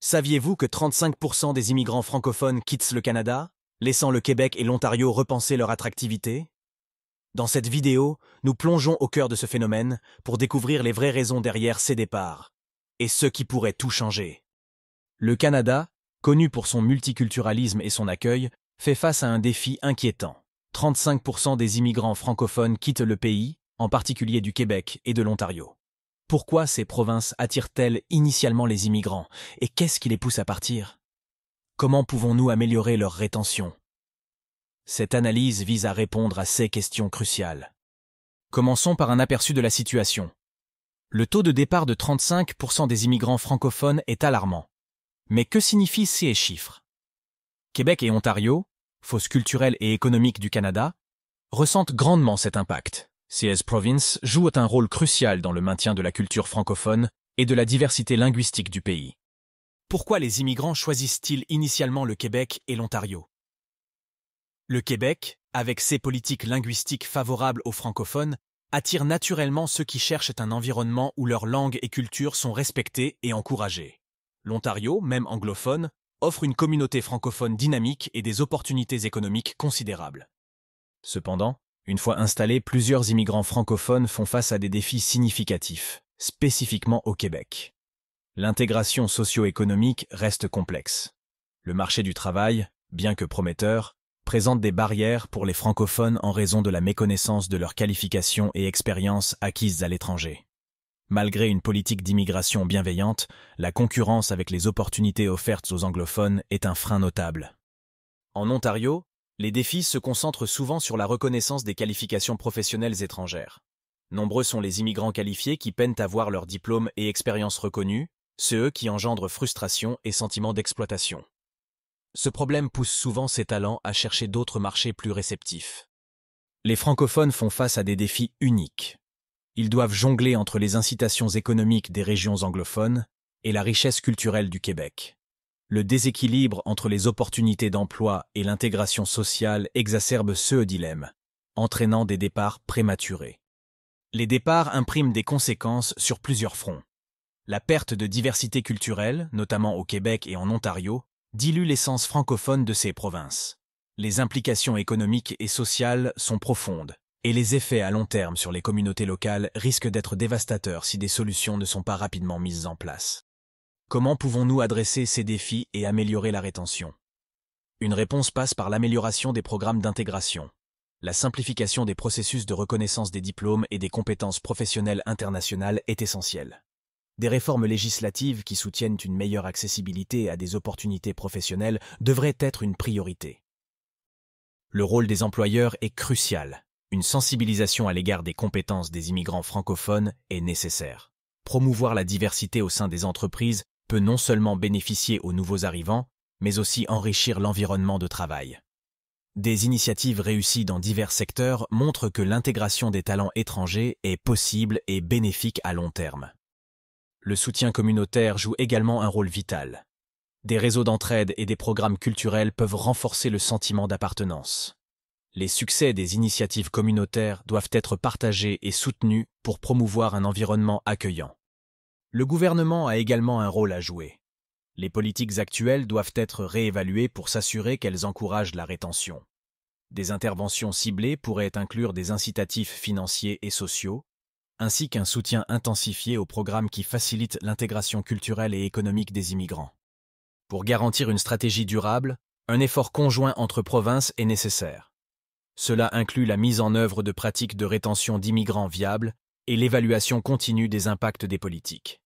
Saviez-vous que 35% des immigrants francophones quittent le Canada, laissant le Québec et l'Ontario repenser leur attractivité? Dans cette vidéo, nous plongeons au cœur de ce phénomène pour découvrir les vraies raisons derrière ces départs, et ce qui pourrait tout changer. Le Canada, connu pour son multiculturalisme et son accueil, fait face à un défi inquiétant. 35% des immigrants francophones quittent le pays, en particulier du Québec et de l'Ontario. Pourquoi ces provinces attirent-elles initialement les immigrants et qu'est-ce qui les pousse à partir? Comment pouvons-nous améliorer leur rétention? Cette analyse vise à répondre à ces questions cruciales. Commençons par un aperçu de la situation. Le taux de départ de 35% des immigrants francophones est alarmant. Mais que signifient ces chiffres? Québec et Ontario, fosses culturelles et économiques du Canada, ressentent grandement cet impact. Ces provinces jouent un rôle crucial dans le maintien de la culture francophone et de la diversité linguistique du pays. Pourquoi les immigrants choisissent-ils initialement le Québec et l'Ontario? Le Québec, avec ses politiques linguistiques favorables aux francophones, attire naturellement ceux qui cherchent un environnement où leur langue et culture sont respectées et encouragées. L'Ontario, même anglophone, offre une communauté francophone dynamique et des opportunités économiques considérables. Cependant, une fois installés, plusieurs immigrants francophones font face à des défis significatifs, spécifiquement au Québec. L'intégration socio-économique reste complexe. Le marché du travail, bien que prometteur, présente des barrières pour les francophones en raison de la méconnaissance de leurs qualifications et expériences acquises à l'étranger. Malgré une politique d'immigration bienveillante, la concurrence avec les opportunités offertes aux anglophones est un frein notable. En Ontario, les défis se concentrent souvent sur la reconnaissance des qualifications professionnelles étrangères. Nombreux sont les immigrants qualifiés qui peinent à voir leurs diplômes et expériences reconnus, ceux qui engendrent frustration et sentiment d'exploitation. Ce problème pousse souvent ces talents à chercher d'autres marchés plus réceptifs. Les francophones font face à des défis uniques. Ils doivent jongler entre les incitations économiques des régions anglophones et la richesse culturelle du Québec. Le déséquilibre entre les opportunités d'emploi et l'intégration sociale exacerbe ce dilemme, entraînant des départs prématurés. Les départs impriment des conséquences sur plusieurs fronts. La perte de diversité culturelle, notamment au Québec et en Ontario, dilue l'essence francophone de ces provinces. Les implications économiques et sociales sont profondes, et les effets à long terme sur les communautés locales risquent d'être dévastateurs si des solutions ne sont pas rapidement mises en place. Comment pouvons-nous adresser ces défis et améliorer la rétention? Une réponse passe par l'amélioration des programmes d'intégration. La simplification des processus de reconnaissance des diplômes et des compétences professionnelles internationales est essentielle. Des réformes législatives qui soutiennent une meilleure accessibilité à des opportunités professionnelles devraient être une priorité. Le rôle des employeurs est crucial. Une sensibilisation à l'égard des compétences des immigrants francophones est nécessaire. Promouvoir la diversité au sein des entreprises peut non seulement bénéficier aux nouveaux arrivants, mais aussi enrichir l'environnement de travail. Des initiatives réussies dans divers secteurs montrent que l'intégration des talents étrangers est possible et bénéfique à long terme. Le soutien communautaire joue également un rôle vital. Des réseaux d'entraide et des programmes culturels peuvent renforcer le sentiment d'appartenance. Les succès des initiatives communautaires doivent être partagés et soutenus pour promouvoir un environnement accueillant. Le gouvernement a également un rôle à jouer. Les politiques actuelles doivent être réévaluées pour s'assurer qu'elles encouragent la rétention. Des interventions ciblées pourraient inclure des incitatifs financiers et sociaux, ainsi qu'un soutien intensifié aux programmes qui facilitent l'intégration culturelle et économique des immigrants. Pour garantir une stratégie durable, un effort conjoint entre provinces est nécessaire. Cela inclut la mise en œuvre de pratiques de rétention d'immigrants viables et l'évaluation continue des impacts des politiques.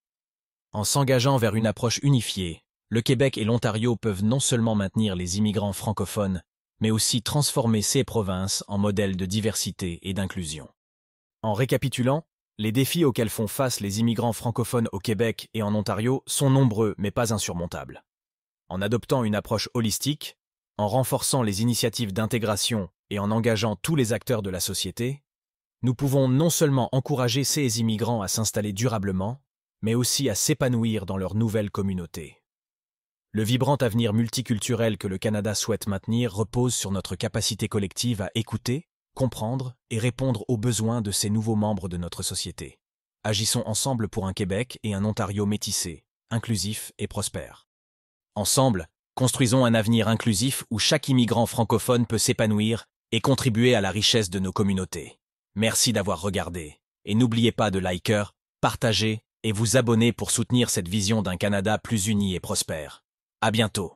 En s'engageant vers une approche unifiée, le Québec et l'Ontario peuvent non seulement maintenir les immigrants francophones, mais aussi transformer ces provinces en modèles de diversité et d'inclusion. En récapitulant, les défis auxquels font face les immigrants francophones au Québec et en Ontario sont nombreux mais pas insurmontables. En adoptant une approche holistique, en renforçant les initiatives d'intégration et en engageant tous les acteurs de la société, nous pouvons non seulement encourager ces immigrants à s'installer durablement, mais aussi à s'épanouir dans leur nouvelle communauté. Le vibrant avenir multiculturel que le Canada souhaite maintenir repose sur notre capacité collective à écouter, comprendre et répondre aux besoins de ces nouveaux membres de notre société. Agissons ensemble pour un Québec et un Ontario métissé, inclusif et prospère. Ensemble, construisons un avenir inclusif où chaque immigrant francophone peut s'épanouir et contribuer à la richesse de nos communautés. Merci d'avoir regardé. Et n'oubliez pas de liker, partager et vous abonner pour soutenir cette vision d'un Canada plus uni et prospère. À bientôt.